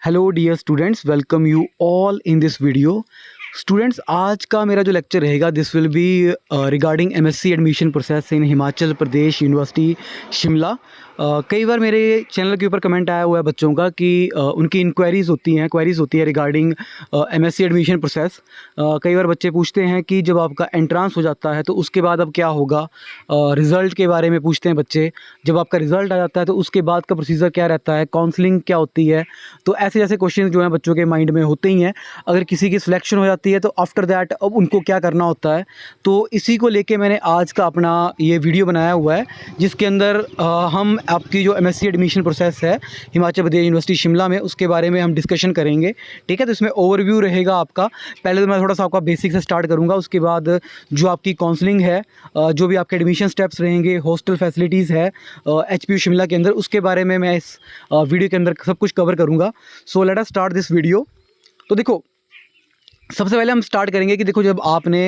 Hello dear students, welcome you all in this video. Students, आज का मेरा जो लेक्चर रहेगा this will be regarding MSc admission process in Himachal Pradesh university Shimla. कई बार मेरे चैनल के ऊपर कमेंट आया हुआ है बच्चों का कि उनकी इंक्वायरीज़ होती है रिगार्डिंग एमएससी एडमिशन प्रोसेस। कई बार बच्चे पूछते हैं कि जब आपका एंट्रांस हो जाता है तो उसके बाद अब क्या होगा। रिज़ल्ट के बारे में पूछते हैं बच्चे। जब आपका रिज़ल्ट आ जाता है तो उसके बाद का प्रोसीजर क्या रहता है, काउंसलिंग क्या होती है। तो ऐसे जैसे क्वेश्चन जो हैं बच्चों के माइंड में होते ही हैं। अगर किसी की सिलेक्शन हो जाती है तो आफ्टर दैट अब उनको क्या करना होता है, तो इसी को लेके मैंने आज का अपना ये वीडियो बनाया हुआ है, जिसके अंदर हम आपकी जो एमएससी एडमिशन प्रोसेस है हिमाचल प्रदेश यूनिवर्सिटी शिमला में, उसके बारे में हम डिस्कशन करेंगे। ठीक है, तो इसमें ओवरव्यू रहेगा आपका। पहले तो मैं थोड़ा सा आपका बेसिक से स्टार्ट करूँगा, उसके बाद जो आपकी काउंसलिंग है, जो भी आपके एडमिशन स्टेप्स रहेंगे, हॉस्टल फैसिलिटीज़ है एचपीयू शिमला के अंदर, उसके बारे में मैं इस वीडियो के अंदर सब कुछ कवर करूँगा। So let us start this video. तो देखो, सबसे पहले हम स्टार्ट करेंगे कि देखो, जब आपने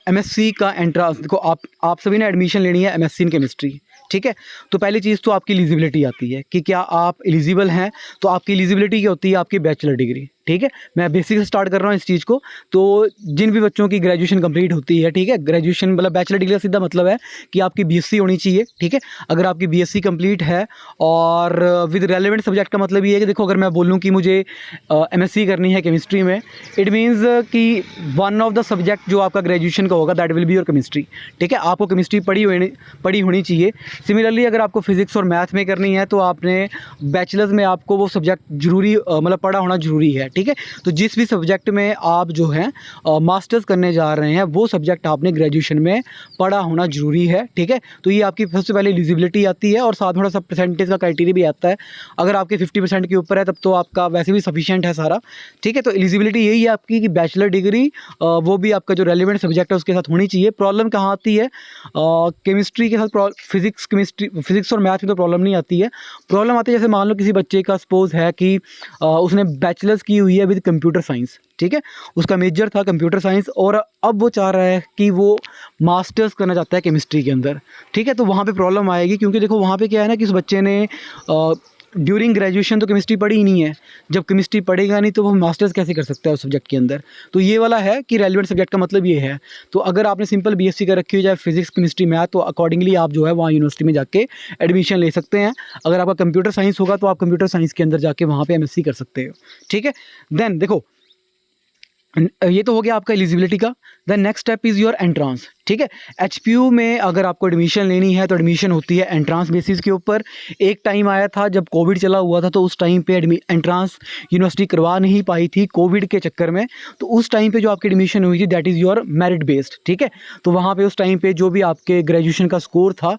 एमएससी का एंट्रांस, देखो आप सभी ने एडमिशन लेनी है एमएससी इन केमिस्ट्री। ठीक है, तो पहली चीज़ तो आपकी एलिजिबिलिटी आती है कि क्या आप एलिजिबल हैं। तो आपकी एलिजिबिलिटी क्या होती है, आपकी बैचलर डिग्री। ठीक है, मैं बेसिक से स्टार्ट कर रहा हूँ इस चीज़ को। तो जिन भी बच्चों की ग्रेजुएशन कंप्लीट होती है, ठीक है, ग्रेजुएशन मतलब बैचलर डिग्री का सीधा मतलब है कि आपकी बीएससी होनी चाहिए। ठीक है, अगर आपकी बीएससी कंप्लीट है और विद रेलेवेंट सब्जेक्ट का मतलब ये है कि देखो, अगर मैं बोलूँ कि मुझे एमएससी करनी है केमिस्ट्री में, इट मीन्स कि वन ऑफ द सब्जेक्ट जो आपका ग्रेजुएशन का होगा that will be your chemistry. ठीक है, आपको केमिस्ट्री पढ़ी होनी चाहिए। सिमिलरली अगर आपको फिजिक्स और मैथ में करनी है तो आपने बैचलर्स में आपको वो सब्जेक्ट जरूरी मतलब पढ़ा होना ज़रूरी है। ठीक है, तो जिस भी सब्जेक्ट में आप जो है मास्टर्स करने जा रहे हैं वो सब्जेक्ट आपने ग्रेजुएशन में पढ़ा होना ज़रूरी है। ठीक है, तो ये आपकी सबसे पहले एलिजिबिलिटी आती है और साथ थोड़ा सा परसेंटेज का क्राइटेरिया भी आता है। अगर आपके 50% के ऊपर है तब तो आपका वैसे भी सफिशिएंट है सारा। ठीक है, तो एलिजिबिलिटी यही है आपकी कि बैचलर डिग्री, वो भी आपका जो रेलिवेंट सब्जेक्ट है उसके साथ होनी चाहिए। प्रॉब्लम कहाँ आती है, केमिस्ट्री के साथ फिजिक्स और मैथ में तो प्रॉब्लम नहीं आती है। प्रॉब्लम आती है जैसे मान लो किसी बच्चे का सपोज है कि उसने बैचलर्स की हुई है विद कंप्यूटर साइंस। ठीक है, उसका मेजर था कंप्यूटर साइंस और अब वो चाह रहा है कि वो मास्टर्स करना चाहता है केमिस्ट्री के अंदर। ठीक है, तो वहाँ पे प्रॉब्लम आएगी, क्योंकि देखो वहाँ पे क्या है ना कि उस बच्चे ने ड्यूरिंग ग्रेजुएशन तो केमिस्ट्री पढ़ी ही नहीं है। जब केमिस्ट्री पढ़ेगा नहीं तो वो मास्टर्स कैसे कर सकता है उस सब्जेक्ट के अंदर। तो ये वाला है कि रेलिवेंट सब्जेक्ट का मतलब ये है। तो अगर आपने सिंपल बीएससी कर रखी हो, चाहे फिजिक्स केमिस्ट्री मैथ, तो अकॉर्डिंगली आप जो है वहाँ यूनिवर्सिटी में जाके एडमिशन ले सकते हैं। अगर आपका कंप्यूटर साइंस होगा तो आप कंप्यूटर साइंस के अंदर जाके वहाँ पे एमएससी कर सकते हो। ठीक है, देन देखो, ये तो हो गया आपका एलिजिबिलिटी का। The next step is your entrance. ठीक है, एचपीयू में अगर आपको एडमिशन लेनी है तो एडमिशन होती है एंट्रांस बेसिस के ऊपर। एक टाइम आया था जब कोविड चला हुआ था, तो उस टाइम पे एंट्रांस यूनिवर्सिटी करवा नहीं पाई थी कोविड के चक्कर में। तो उस टाइम पे जो आपकी एडमिशन हुई थी that is your merit based. ठीक है, तो वहाँ पे उस टाइम पे जो भी आपके ग्रेजुएशन का स्कोर था,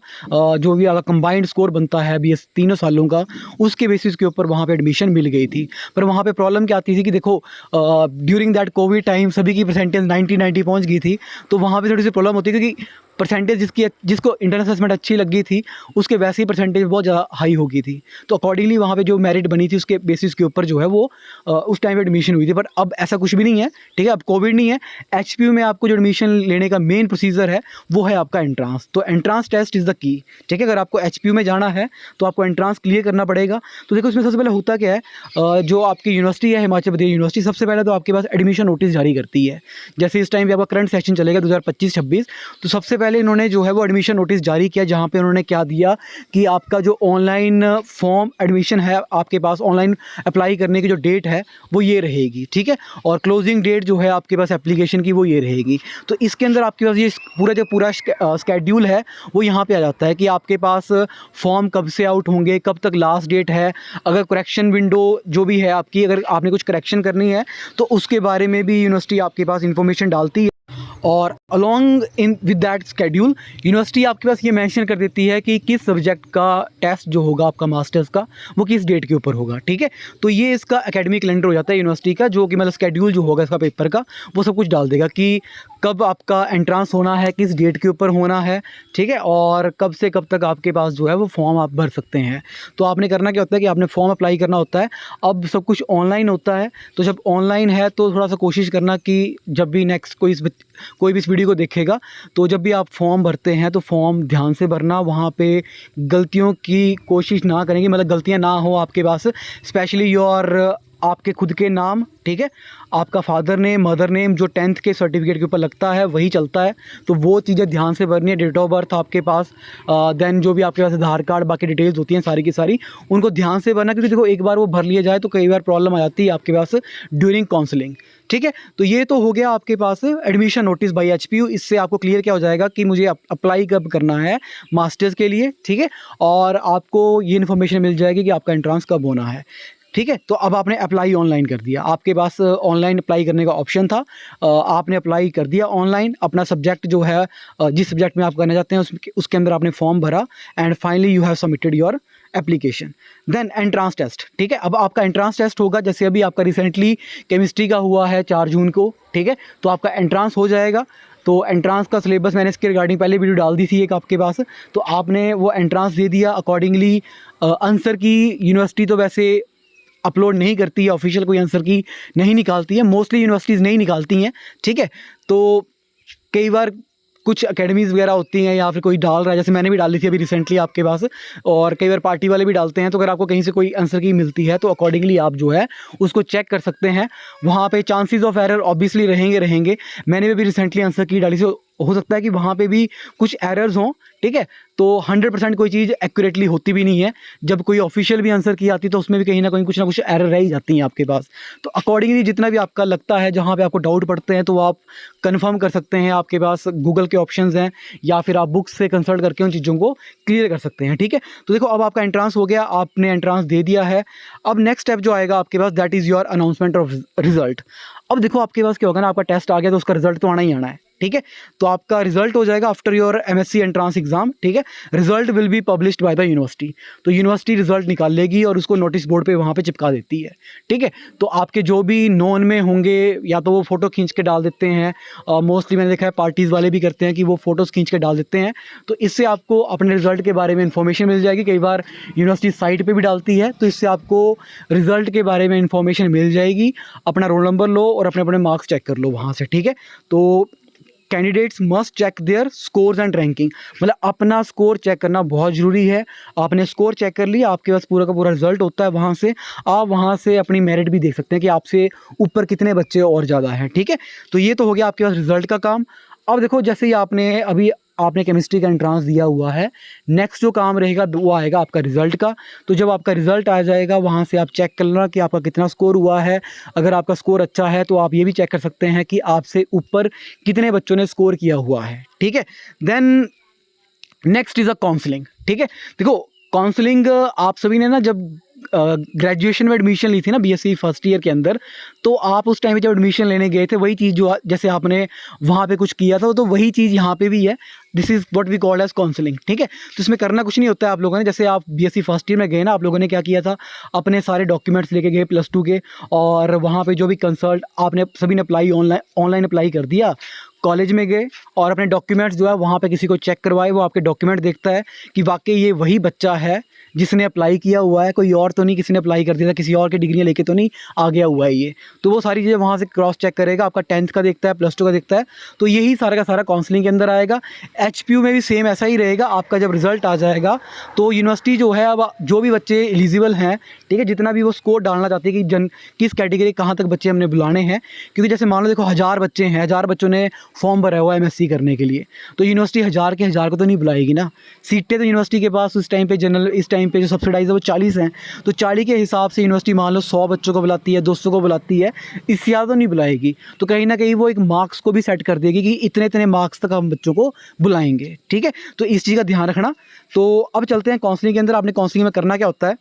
जो भी आपका कंबाइंड स्कोर बनता है बीएस तीनों सालों का, उसके बेसिस के ऊपर वहाँ पे एडमिशन मिल गई थी। पर वहाँ पे प्रॉब्लम क्या आती थी कि देखो, ड्यूरिंग दैट कोविड टाइम सभी की परसेंटेज 90 पहुँच गई थी। तो वहाँ पे थोड़ी सी प्रॉब्लम होती है, क्योंकि परसेंटेज जिसको इंटरनल असेसमेंट अच्छी लगी थी उसके वैसे ही परसेंटेज बहुत ज़्यादा हाई हो गई थी। तो अकॉर्डिंगली वहाँ पे जो मेरिट बनी थी उसके बेसिस के ऊपर जो है वो उस टाइम पे एडमिशन हुई थी। बट अब ऐसा कुछ भी नहीं है। ठीक है, अब कोविड नहीं है। एचपीयू में आपको जो एडमिशन लेने का मेन प्रोसीजर है वो है आपका एंट्रांस। तो entrance test is the key. ठीक है, अगर आपको एचपीयू में जाना है तो आपको एंट्रांस क्लियर करना पड़ेगा। तो देखो, इसमें सबसे पहले होता क्या है, जो आपकी यूनिवर्सिटी है हिमाचल प्रदेश यूनिवर्सिटी, सबसे पहले तो आपके पास एडमिशन नोटिस जारी करती है। जैसे इस टाइम पे आपका करंट सेशन चलेगा 2025-26, तो सबसे पहले इन्होंने जो है वो एडमिशन नोटिस जारी किया, जहाँ पे उन्होंने क्या दिया कि आपका जो ऑनलाइन फॉर्म एडमिशन है आपके पास, ऑनलाइन अप्लाई करने की जो डेट है वो ये रहेगी। ठीक है, और क्लोजिंग डेट जो है आपके पास एप्लीकेशन की वो ये रहेगी। तो इसके अंदर आपके पास ये पूरा स्केड्यूल है वो यहाँ पे आ जाता है कि आपके पास फॉर्म कब से आउट होंगे, कब तक लास्ट डेट है। अगर करेक्शन विंडो जो भी है आपकी, अगर आपने कुछ करेक्शन करनी है तो उसके बारे में भी यूनिवर्सिटी आपके पास इंफॉर्मेशन डालती है। और along in with that schedule university आपके पास ये मेंशन कर देती है कि किस सब्जेक्ट का टेस्ट जो होगा आपका मास्टर्स का वो किस डेट के ऊपर होगा। ठीक है, तो ये इसका एकेडमिक कैलेंडर हो जाता है यूनिवर्सिटी का, जो कि मतलब स्केड्यूल जो होगा इसका पेपर का वो सब कुछ डाल देगा कि कब आपका एंट्रांस होना है, किस डेट के ऊपर होना है, ठीक है, और कब से कब तक आपके पास जो है वो फॉर्म आप भर सकते हैं। तो आपने करना क्या होता है कि आपने फॉर्म अप्लाई करना होता है। अब सब कुछ ऑनलाइन होता है, तो जब ऑनलाइन है तो थोड़ा सा कोशिश करना कि जब भी नेक्स्ट कोई भी इस वीडियो को देखेगा तो जब भी आप फॉर्म भरते हैं तो फॉर्म ध्यान से भरना, वहाँ पे गलतियों की कोशिश ना करेंगे, मतलब गलतियाँ ना हो आपके पास, स्पेशली योर आपके खुद के नाम, ठीक है, आपका फादर नेम, मदर नेम जो 10th के सर्टिफिकेट के ऊपर लगता है वही चलता है, तो वो चीज़ें ध्यान से भरनी है। डेट ऑफ बर्थ आपके पास, देन जो भी आपके पास आधार कार्ड बाकी डिटेल्स होती हैं सारी की सारी, उनको ध्यान से भरना, क्योंकि देखो एक बार वो भर लिया जाए तो कई बार प्रॉब्लम आ जाती है आपके पास ड्यूरिंग काउंसलिंग, ठीक है। तो ये तो हो गया आपके पास एडमिशन नोटिस बाय एचपीयू। इससे आपको क्लियर क्या हो जाएगा कि मुझे अप्लाई कब करना है मास्टर्स के लिए, ठीक है, और आपको ये इन्फॉर्मेशन मिल जाएगी कि आपका एंट्रांस कब होना है, ठीक है। तो अब आपने अप्लाई ऑनलाइन कर दिया, आपके पास ऑनलाइन अप्लाई करने का ऑप्शन था, आपने अप्लाई कर दिया ऑनलाइन, अपना सब्जेक्ट जो है जिस सब्जेक्ट में आप करना चाहते हैं उसके अंदर आपने फॉर्म भरा, and finally you have submitted your application. Then entrance test, ठीक है। अब आपका एंट्रांस टेस्ट होगा, जैसे अभी आपका रिसेंटली केमिस्ट्री का हुआ है 4 जून को, ठीक है, तो आपका एंट्रांस हो जाएगा। तो एंट्रांस का सिलेबस मैंने इसके रिगार्डिंग पहले वीडियो डाल दी थी एक आपके पास, तो आपने वो एंट्रांस दे दिया अकॉर्डिंगली। आंसर की यूनिवर्सिटी तो वैसे अपलोड नहीं करती है, ऑफिशियल कोई आंसर की नहीं निकालती है, मोस्टली यूनिवर्सिटीज़ नहीं निकालती हैं, ठीक है। तो कई बार कुछ एकेडमीज़ वगैरह होती हैं या फिर कोई डाल रहा है, जैसे मैंने भी डाली थी अभी रिसेंटली आपके पास, और कई बार पार्टी वाले भी डालते हैं। तो अगर आपको कहीं से कोई आंसर की मिलती है तो अकॉर्डिंगली आप जो है उसको चेक कर सकते हैं। वहाँ पे चांसेस ऑफ एरर ऑब्वियसली रहेंगे। मैंने भी अभी रिसेंटली आंसर की डाली, से हो सकता है कि वहाँ पे भी कुछ एरर्स हों, ठीक है। तो 100% कोई चीज़ एक्यूरेटली होती भी नहीं है। जब कोई ऑफिशियल भी आंसर की आती है तो उसमें भी कहीं ना कहीं कुछ ना कुछ एरर रह ही जाती हैं आपके पास। तो अकॉर्डिंगली जितना भी आपका लगता है, जहाँ पे आपको डाउट पड़ते हैं, तो आप कंफर्म कर सकते हैं। आपके पास गूगल के ऑप्शंस हैं, या फिर आप बुक्स से कंसल्ट करके उन चीज़ों को क्लियर कर सकते हैं, ठीक है। तो देखो अब आपका एंट्रांस हो गया, आपने एंट्रांस दे दिया है। अब नेक्स्ट स्टेप जो आएगा आपके पास, that is your announcement of result. अब देखो आपके पास क्या होगा ना, आपका टेस्ट आ गया तो उसका रिजल्ट तो आना ही आना है, ठीक है। तो आपका रिजल्ट हो जाएगा after your MSc entrance exam, ठीक है। Result will be published by the university. तो यूनिवर्सिटी रिजल्ट निकाल लेगी और उसको नोटिस बोर्ड पे वहाँ पे चिपका देती है, ठीक है। तो आपके जो भी नोन में होंगे, या तो वो फ़ोटो खींच के डाल देते हैं, मोस्टली मैंने देखा है पार्टीज़ वाले भी करते हैं कि वो फ़ोटोज़ खींच के डाल देते हैं। तो इससे आपको अपने रिजल्ट के बारे में इन्फॉर्मेशन मिल जाएगी। कई बार यूनिवर्सिटी साइट पर भी डालती है, तो इससे आपको रिजल्ट के बारे में इन्फॉर्मेशन मिल जाएगी। अपना रोल नंबर लो और अपने अपने मार्क्स चेक कर लो वहाँ से, ठीक है। तो candidates must check their scores and ranking, मतलब अपना स्कोर चेक करना बहुत ज़रूरी है। आपने स्कोर चेक कर लिया, आपके पास पूरा का पूरा रिजल्ट होता है, वहाँ से आप वहाँ से अपनी मेरिट भी देख सकते हैं कि आपसे ऊपर कितने बच्चे और ज़्यादा हैं, ठीक है। तो ये तो हो गया आपके पास रिजल्ट का काम। अब देखो जैसे ही आपने केमिस्ट्री का एंट्रांस दिया हुआ है, नेक्स्ट जो काम रहेगा वो आएगा आपका रिज़ल्ट का। तो जब आपका रिज़ल्ट आ जाएगा, वहाँ से आप चेक कर लेना कि आपका कितना स्कोर हुआ है। अगर आपका स्कोर अच्छा है तो आप ये भी चेक कर सकते हैं कि आपसे ऊपर कितने बच्चों ने स्कोर किया हुआ है, ठीक है। Then next is a counselling, ठीक है। देखो काउंसलिंग आप सभी ने ना जब ग्रेजुएशन में एडमिशन ली थी ना बीएससी फर्स्ट ईयर के अंदर, तो आप उस टाइम पे जब एडमिशन लेने गए थे, वही चीज़ जो जैसे आपने वहाँ पे कुछ किया था, तो वही चीज़ यहाँ पे भी है। This is what we called as counselling, ठीक है। तो इसमें करना कुछ नहीं होता है आप लोगों ने, जैसे आप बीएससी फर्स्ट ईयर में गए ना, आप लोगों ने क्या किया था, अपने सारे डॉक्यूमेंट्स लेके गए +2 के, और वहाँ पे जो भी कंसल्ट आपने सभी ने अप्लाई ऑनलाइन अप्लाई कर दिया। कॉलेज में गए और अपने डॉक्यूमेंट्स जो है वहाँ पे किसी को चेक करवाए, वो आपके डॉक्यूमेंट देखता है कि वाकई ये वही बच्चा है जिसने अप्लाई किया हुआ है, कोई और तो नहीं किसी ने अप्लाई कर दिया था, किसी और की डिग्रियाँ लेके तो नहीं आ गया हुआ है ये। तो वो सारी चीज़ें वहाँ से क्रॉस चेक करेगा, आपका 10th का देखता है, +2 का देखता है। तो यही सारा का सारा काउंसलिंग के अंदर आएगा। एचपीयू में भी सेम ऐसा ही रहेगा। आपका जब रिजल्ट आ जाएगा तो यूनिवर्सिटी जो है, अब जो भी बच्चे एलिजिबल हैं, ठीक है, जितना भी वो स्कोर डालना चाहते हैं कि किस कैटेगरी कहाँ तक बच्चे हमने बुलाने हैं, क्योंकि जैसे मान लो देखो 1000 बच्चे हैं, 1000 बच्चों ने फॉर्म भरा हुआ है एमएससी करने के लिए, तो यूनिवर्सिटी 1000 के 1000 को तो नहीं बुलाएगी ना। सीटें तो यूनिवर्सिटी के पास उस टाइम पे जनरल, इस टाइम पे जो सब्सिडाइज है वो 40 हैं, तो 40 के हिसाब से यूनिवर्सिटी मान लो 100 बच्चों को बुलाती है, 200 को बुलाती है, इससे ज़्यादा तो नहीं बुलाएगी। तो कहीं ना कहीं वो एक मार्क्स को भी सेट कर देगी कि इतने इतने मार्क्स तक हम बच्चों को बुलाएंगे, ठीक है। तो इस चीज़ का ध्यान रखना। तो अब चलते हैं काउंसलिंग के अंदर। आपने काउंसलिंग में करना क्या होता है,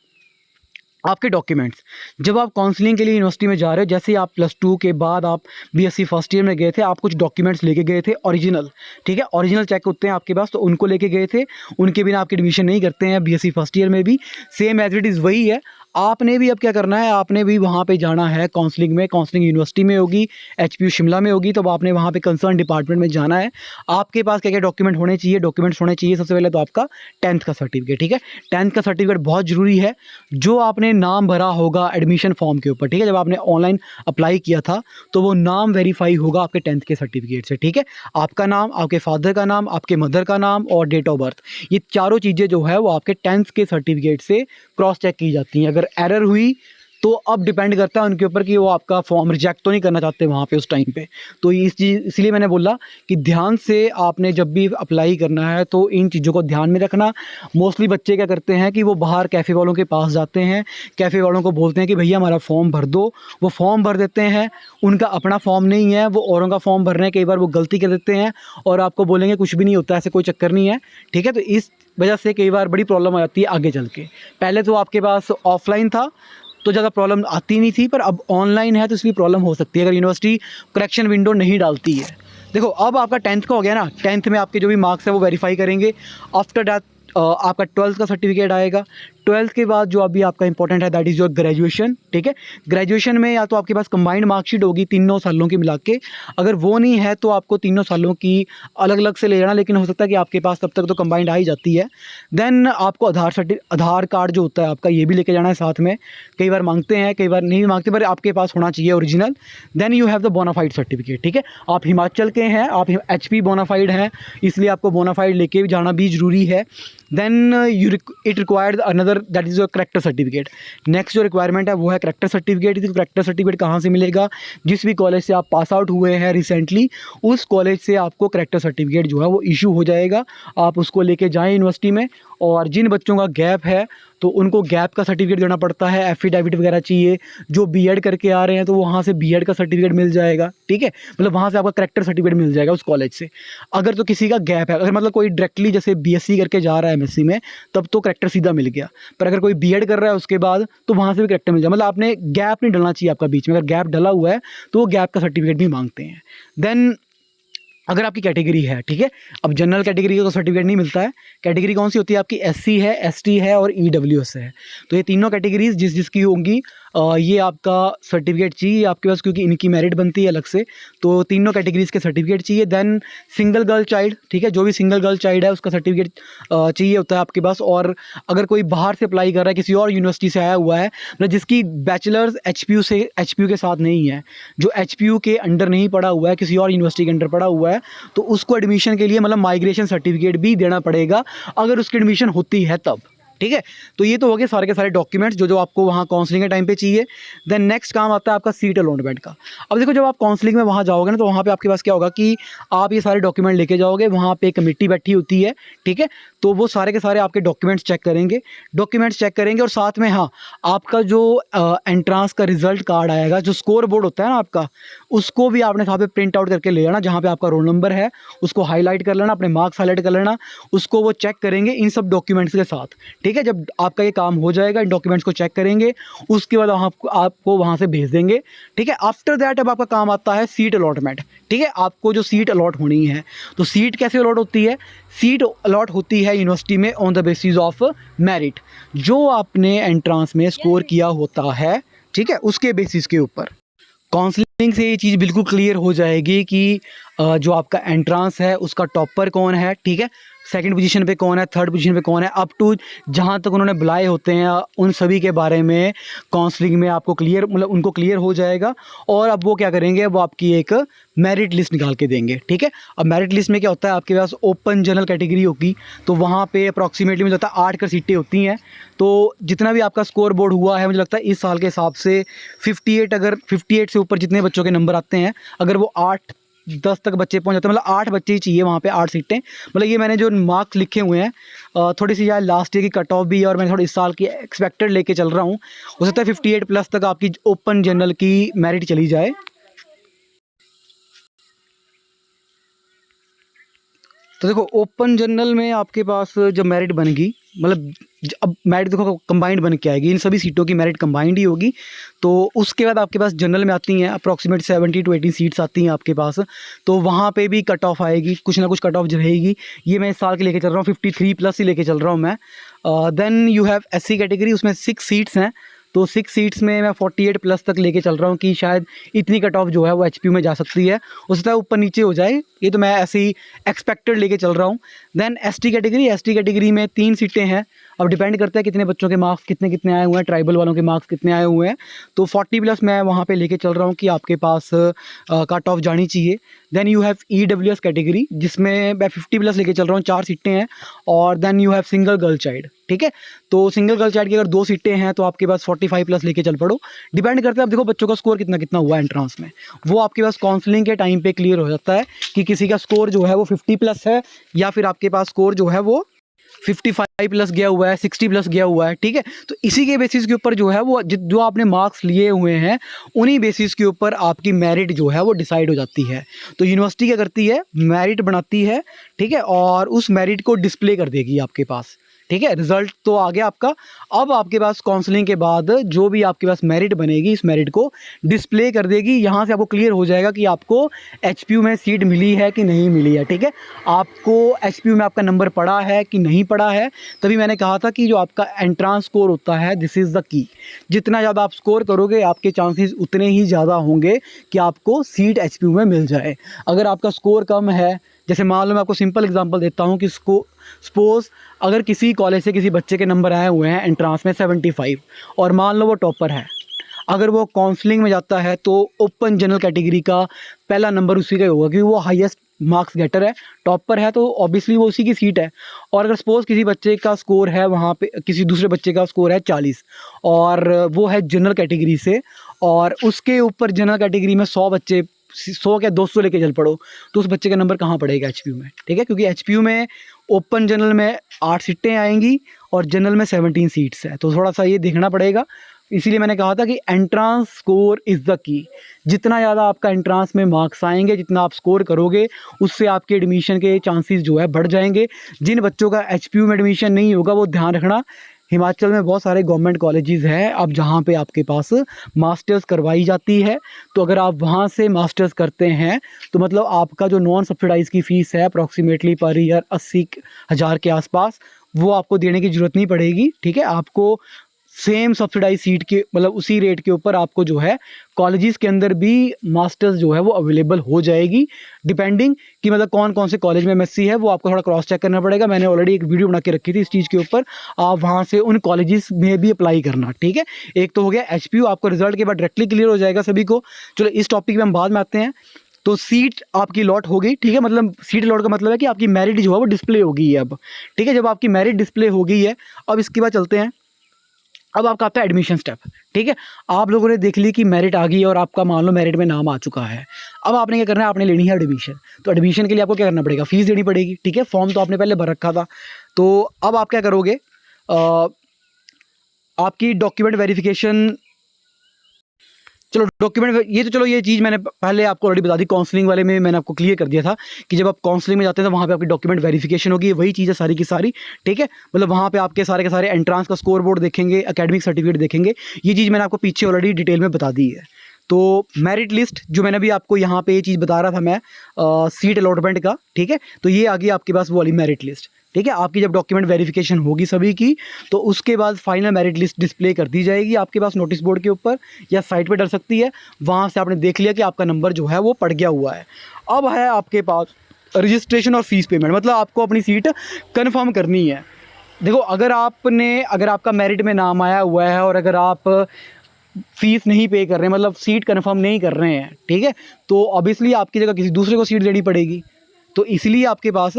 आपके डॉक्यूमेंट्स, जब आप काउंसलिंग के लिए यूनिवर्सिटी में जा रहे हो, जैसे आप +2 के बाद आप बीएससी फर्स्ट ईयर में गए थे, आप कुछ डॉक्यूमेंट्स लेके गए थे ओरिजिनल, ठीक है, ओरिजिनल चेक होते हैं आपके पास, तो उनको लेके गए थे। उनके बिना आपकी एडमिशन नहीं करते हैं बीएससी फर्स्ट ईयर में भी। सेम एज इट इज़ वही है। आपने भी अब क्या करना है, आपने भी वहाँ पे जाना है काउंसलिंग में। काउंसलिंग यूनिवर्सिटी में होगी, एचपीयू शिमला में होगी, तब आपने वहाँ पे कंसर्न डिपार्टमेंट में जाना है। आपके पास क्या क्या डॉक्यूमेंट होने चाहिए? डॉक्यूमेंट्स होने चाहिए सबसे पहले तो आपका 10th का सर्टिफिकेट, ठीक है। 10th का सर्टिफिकेट बहुत ज़रूरी है, जो आपने नाम भरा होगा एडमिशन फॉर्म के ऊपर, ठीक है। जब आपने ऑनलाइन अप्लाई किया था तो वो नाम वेरीफाई होगा आपके 10th के सर्टिफिकेट से, ठीक है। आपका नाम, आपके फादर का नाम, आपके मदर का नाम और डेट ऑफ बर्थ, ये चारों चीज़ें जो है वो आपके 10th के सर्टिफिकेट से क्रॉस चेक की जाती हैं। अगर एरर हुई तो अब डिपेंड करता है उनके ऊपर कि वो आपका फॉर्म रिजेक्ट तो नहीं करना चाहते वहाँ पे उस टाइम पे। तो इस चीज़ इसलिए मैंने बोला कि ध्यान से आपने जब भी अप्लाई करना है तो इन चीज़ों को ध्यान में रखना। मोस्टली बच्चे क्या करते हैं कि वो बाहर कैफ़े वालों के पास जाते हैं, कैफ़े वालों को बोलते हैं कि भैया हमारा फॉर्म भर दो, वो फॉर्म भर देते हैं, उनका अपना फॉर्म नहीं है, वो औरों का फॉर्म भर रहे हैं, कई बार वो गलती कर देते हैं और आपको बोलेंगे कुछ भी नहीं होता, ऐसे कोई चक्कर नहीं है, ठीक है। तो इस वजह से कई बार बड़ी प्रॉब्लम आ जाती है आगे चल के। पहले तो आपके पास ऑफलाइन था तो ज़्यादा प्रॉब्लम आती नहीं थी, पर अब ऑनलाइन है तो इसलिए प्रॉब्लम हो सकती है अगर यूनिवर्सिटी करेक्शन विंडो नहीं डालती है। देखो अब आपका 10th का हो गया ना, 10th में आपके जो भी मार्क्स है वो वेरीफाई करेंगे। आफ्टर दैट आपका 12th का सर्टिफिकेट आएगा। 12th के बाद जो अभी आपका इंपॉर्टेंट है दैट इज़ योर ग्रेजुएशन, ठीक है। ग्रेजुएशन में या तो आपके पास कंबाइंड मार्कशीट होगी तीनों सालों की मिला के, अगर वो नहीं है तो आपको तीनों सालों की अलग अलग से ले जाना, लेकिन हो सकता है कि आपके पास तब तक तो कंबाइंड आ ही जाती है। देन आपको आधार कार्ड जो होता है आपका, ये भी लेके जाना है साथ में। कई बार मांगते हैं, कई बार नहीं मांगते, पर आपके पास होना चाहिए original. Then you have the bonafide certificate, ठीक है। आप हिमाचल के हैं, आप HP बोनाफाइड हैं, इसलिए आपको बोनाफाइड लेके जाना भी ज़रूरी है। Then it required another that is your character certificate. Next जो रिक्वायरमेंट है वो है करेक्टर सर्टिफिकेट। तो करेक्टर सर्टिफिकेट कहाँ से मिलेगा? जिस भी कॉलेज से आप पास आउट हुए हैं रिसेंटली, उस कॉलेज से आपको करेक्टर सर्टिफिकेट जो है वो इशू हो जाएगा। आप उसको लेके जाएँ यूनिवर्सिटी में। और जिन बच्चों का गैप है तो उनको गैप का सर्टिफिकेट देना पड़ता है, एफिडेविट वगैरह चाहिए। जो बीएड करके आ रहे हैं तो वहाँ से बीएड का सर्टिफिकेट मिल जाएगा, ठीक है। मतलब वहाँ से आपका करेक्टर सर्टिफिकेट मिल जाएगा उस कॉलेज से। अगर तो किसी का गैप है, अगर मतलब कोई डायरेक्टली जैसे बीएससी करके जा रहा है एमएससी में, तब तो करेक्टर सीधा मिल गया। पर अगर कोई बीएड कर रहा है उसके बाद तो वहाँ से भी करेक्टर मिल जाए। मतलब आपने गैप नहीं डलना चाहिए आपका बीच में, अगर गैप डला हुआ है तो वो गैप का सर्टिफिकेट भी मांगते हैं। देन अगर आपकी कैटेगरी है, ठीक है, अब जनरल कैटेगरी का तो सर्टिफिकेट नहीं मिलता है। कैटेगरी कौन सी होती है आपकी? SC है, ST है और EWS है। तो ये तीनों कैटेगरीज जिस जिसकी होंगी ये आपका सर्टिफिकेट चाहिए आपके पास, क्योंकि इनकी मेरिट बनती है अलग से। तो तीनों कैटेगरीज के सर्टिफिकेट चाहिए। देन सिंगल गर्ल चाइल्ड, ठीक है, जो भी सिंगल गर्ल चाइल्ड है उसका सर्टिफिकेट चाहिए होता है आपके पास। और अगर कोई बाहर से अप्लाई कर रहा है, किसी और यूनिवर्सिटी से आया हुआ है, मतलब जिसकी बैचलर्स HPU के साथ नहीं है, जो HPU के अंडर नहीं पड़ा हुआ है, किसी और यूनिवर्सिटी के अंडर पड़ा हुआ है, तो उसको एडमिशन के लिए मतलब माइग्रेशन सर्टिफिकेट भी देना पड़ेगा अगर उसकी एडमिशन होती है तब, ठीक है। तो ये तो हो गए सारे के सारे डॉक्यूमेंट्स जो आपको वहाँ काउंसलिंग के टाइम पे चाहिए। देन नेक्स्ट काम आता है आपका सीट अलॉटमेंट का। अब देखो जब आप काउंसलिंग में वहाँ जाओगे ना, तो वहाँ पे आपके पास क्या होगा कि आप ये सारे डॉक्यूमेंट लेके जाओगे, वहाँ पे कमेटी बैठी होती है, ठीक है। तो वो सारे के सारे आपके डॉक्यूमेंट्स चेक करेंगे और साथ में हाँ, आपका जो एंट्रांस का रिजल्ट कार्ड आएगा, जो स्कोर बोर्ड होता है ना आपका, उसको भी आपने साथ में प्रिंट आउट करके ले जाना। जहाँ पे आपका रोल नंबर है उसको हाईलाइट कर लेना, अपने मार्क्स हाईलाइट कर लेना, उसको वो चेक करेंगे इन सब डॉक्यूमेंट्स के साथ, ठीक है। जब आपका ये काम हो जाएगा, इन डॉक्यूमेंट्स को चेक करेंगे, उसके बाद आपको वहाँ से भेज देंगे, ठीक है। आफ्टर दैट अब आपका काम आता है सीट अलॉटमेंट, ठीक है। आपको जो सीट अलॉट होनी है, तो सीट कैसे अलॉट होती है? सीट अलॉट होती है यूनिवर्सिटी में on the basis of merit, जो आपने एंट्रांस में स्कोर किया होता है, ठीक है, उसके बेसिस के ऊपर। काउंसलिंग से ये चीज़ बिल्कुल क्लियर हो जाएगी कि जो आपका एंट्रांस है उसका टॉपर कौन है, ठीक है, सेकंड पोजीशन पे कौन है, थर्ड पोजीशन पे कौन है, अप टू जहाँ तक उन्होंने बुलाए होते हैं उन सभी के बारे में काउंसलिंग में आपको क्लियर, मतलब उनको क्लियर हो जाएगा। और अब वो क्या करेंगे, वो आपकी एक मेरिट लिस्ट निकाल के देंगे, ठीक है। अब मेरिट लिस्ट में क्या होता है, आपके पास ओपन जनरल कैटेगरी होगी, तो वहाँ पे अप्रॉक्सीमेटली मुझे लगता है 8 कर सीटें होती हैं। तो जितना भी आपका स्कोर बोर्ड हुआ है, मुझे लगता है इस साल के हिसाब से 58, अगर 58 से ऊपर जितने बच्चों के नंबर आते हैं, अगर वो 8-10 तक बच्चे पहुंच जाते हैं, मतलब 8 बच्चे ही चाहिए वहाँ पे, 8 सीटें। मतलब ये मैंने जो मार्क्स लिखे हुए हैं, थोड़ी सी यार लास्ट ईयर की कट ऑफ भी है और मैं थोड़ी इस साल की एक्सपेक्टेड लेके चल रहा हूँ। हो सकता है 58 प्लस तक आपकी ओपन जनरल की मेरिट चली जाए। तो देखो ओपन जनरल में आपके पास जब मेरिट बनेगी, मतलब अब मेरिट देखो कंबाइंड बन के आएगी, इन सभी सीटों की मेरिट कंबाइंड ही होगी। तो उसके बाद आपके पास जनरल में आती हैं अप्रॉक्सीमेट 70 to 80 सीट्स आती हैं आपके पास। तो वहाँ पे भी कट ऑफ आएगी, कुछ ना कुछ कट ऑफ रहेगी। ये मैं इस साल के लेके चल रहा हूँ, 53 प्लस ही लेके चल रहा हूँ मैं। Then you have SC category, उसमें 6 सीट्स हैं। तो 6 सीट्स में मैं 48 प्लस तक लेके चल रहा हूँ कि शायद इतनी कट ऑफ जो है वो एचपीयू में जा सकती है, उससे तो ऊपर नीचे हो जाए, ये तो मैं ऐसे ही एक्सपेक्टेड लेके चल रहा हूँ। देन एसटी कैटेगरी में 3 सीटें हैं। अब डिपेंड करता है कितने बच्चों के मार्क्स कितने कितने आए हुए हैं, ट्राइबल वालों के मार्क्स कितने आए हुए हैं। तो 40 प्लस मैं वहाँ पे लेके चल रहा हूँ कि आपके पास कट ऑफ जानी चाहिए। Then you have EWS category जिसमें मैं 50 प्लस लेके चल रहा हूँ, 4 सीटें हैं। और then you have single girl child, ठीक है। तो सिंगल गर्ल चाइल्ड की अगर 2 सीटें हैं तो आपके पास 45 प्लस लेके चल पड़ो। डिपेंड करता है, अब देखो बच्चों का स्कोर कितना कितना हुआ है एंट्रांस में, वो आपके पास काउंसलिंग के टाइम पे क्लियर हो जाता है कि किसी का स्कोर जो है वो 50 प्लस है या फिर आपके पास स्कोर जो है वो 55 प्लस गया हुआ है, 60 प्लस गया हुआ है, ठीक है। तो इसी के बेसिस के ऊपर जो है वो जो आपने मार्क्स लिए हुए हैं उन्हीं बेसिस के ऊपर आपकी मेरिट जो है वो डिसाइड हो जाती है। तो यूनिवर्सिटी क्या करती है, मेरिट बनाती है, ठीक है, और उस मेरिट को डिस्प्ले कर देगी आपके पास, ठीक है। रिजल्ट तो आ गया आपका, अब आपके पास काउंसलिंग के बाद जो भी आपके पास मेरिट बनेगी इस मेरिट को डिस्प्ले कर देगी। यहाँ से आपको क्लियर हो जाएगा कि आपको एचपीयू में सीट मिली है कि नहीं मिली है, ठीक है। आपको एचपीयू में आपका नंबर पड़ा है कि नहीं पड़ा है, तभी मैंने कहा था कि जो आपका एंट्रांस स्कोर होता है दिस इज़ द की। जितना ज़्यादा आप स्कोर करोगे आपके चांसेस उतने ही ज़्यादा होंगे कि आपको सीट एचपीयू में मिल जाए। अगर आपका स्कोर कम है, जैसे मान लो मैं आपको सिंपल एग्जांपल देता हूँ कि सपोज अगर किसी कॉलेज से किसी बच्चे के नंबर आए हुए हैं एंट्रांस में 75 और मान लो वो टॉपर है, अगर वो काउंसलिंग में जाता है तो ओपन जनरल कैटेगरी का पहला नंबर उसी का ही होगा क्योंकि वो हाईएस्ट मार्क्स गेटर है, टॉपर है, तो ऑब्वियसली वो उसी की सीट है। और अगर सपोज़ किसी बच्चे का स्कोर है वहाँ पे, किसी दूसरे बच्चे का स्कोर है 40 और वो है जनरल कैटेगरी से, और उसके ऊपर जनरल कैटेगरी में 100 बच्चे, 100 क्या 200 लेके चल पड़ो, तो उस बच्चे का नंबर कहाँ पड़ेगा एचपीयू में, ठीक है। क्योंकि एचपीयू में ओपन जनरल में 8 सीटें आएंगी और जनरल में 17 सीट्स है, तो थोड़ा सा ये देखना पड़ेगा। इसीलिए मैंने कहा था कि entrance score is the key. जितना ज़्यादा आपका एंट्रांस में मार्क्स आएंगे, जितना आप स्कोर करोगे, उससे आपके एडमिशन के चांसेस जो है बढ़ जाएंगे। जिन बच्चों का एचपीयू में एडमिशन नहीं होगा वो ध्यान रखना, हिमाचल में बहुत सारे गवर्नमेंट कॉलेजेस हैं अब जहाँ पे आपके पास मास्टर्स करवाई जाती है। तो अगर आप वहाँ से मास्टर्स करते हैं तो मतलब आपका जो नॉन सब्सिडाइज की फ़ीस है अप्रॉक्सीमेटली पर ईयर 80,000 के आसपास, वो आपको देने की ज़रूरत नहीं पड़ेगी, ठीक है। आपको सेम सब्सिडाइज सीट के मतलब उसी रेट के ऊपर आपको जो है कॉलेजेस के अंदर भी मास्टर्स जो है वो अवेलेबल हो जाएगी, डिपेंडिंग कि मतलब कौन कौन से कॉलेज में एमएससी है वो आपको थोड़ा क्रॉस चेक करना पड़ेगा। मैंने ऑलरेडी एक वीडियो बना के रखी थी इस चीज़ के ऊपर, आप वहाँ से उन कॉलेजेस में भी अप्लाई करना, ठीक है। एक तो हो गया एचपीयू, आपको रिजल्ट के बाद डायरेक्टली क्लियर हो जाएगा सभी को। चलो इस टॉपिक में हम बाद में आते हैं। तो सीट आपकी लॉट हो गई, ठीक है, मतलब सीट लॉट का मतलब है कि आपकी मेरिट जो है वो डिस्प्ले हो गई है अब, ठीक है। जब आपकी मेरिट डिस्प्ले हो गई है, अब इसके बाद चलते हैं, अब आपका आता है एडमिशन स्टेप, ठीक है। आप लोगों ने देख ली कि मेरिट आ गई और आपका मान लो मेरिट में नाम आ चुका है। अब आपने क्या करना है, आपने लेनी है एडमिशन। तो एडमिशन के लिए आपको क्या करना पड़ेगा, फीस देनी पड़ेगी, ठीक है। फॉर्म तो आपने पहले भर रखा था। तो अब आप क्या करोगे, आपकी डॉक्यूमेंट वेरिफिकेशन, चलो डॉक्यूमेंट ये तो चलो ये चीज़ मैंने पहले आपको ऑलरेडी बता दी, काउंसलिंग वाले में मैंने आपको क्लियर कर दिया था कि जब आप काउंसलिंग में जाते हैं तो वहाँ पे आपकी डॉक्यूमेंट वेरिफिकेशन होगी, वही चीज़ है सारी की सारी, ठीक है। मतलब वहाँ पे आपके सारे के सारे एंट्रांस का स्कोर बोर्ड देखेंगे, एकेडमिक सर्टिफिकेट देखेंगे, ये चीज़ मैंने आपको पीछे ऑलरेडी डिटेल में बता दी है। तो मेरिट लिस्ट जो मैंने भी आपको यहाँ पे ये चीज़ बता रहा था मैं सीट अलॉटमेंट का, ठीक है। तो ये आ गई आपके पास वो वाली मेरिट लिस्ट, ठीक है। आपकी जब डॉक्यूमेंट वेरिफिकेशन होगी सभी की तो उसके बाद फाइनल मेरिट लिस्ट डिस्प्ले कर दी जाएगी आपके पास नोटिस बोर्ड के ऊपर या साइट पे डल सकती है। वहाँ से आपने देख लिया कि आपका नंबर जो है वो पड़ गया हुआ है। अब है आपके पास रजिस्ट्रेशन और फीस पेमेंट, मतलब आपको अपनी सीट कन्फर्म करनी है। देखो अगर आपका मेरिट में नाम आया हुआ है और अगर आप फीस नहीं पे कर रहे हैं, मतलब सीट कन्फर्म नहीं कर रहे हैं, ठीक है, तो ऑब्वियसली आपकी जगह किसी दूसरे को सीट देनी पड़ेगी। तो इसलिए आपके पास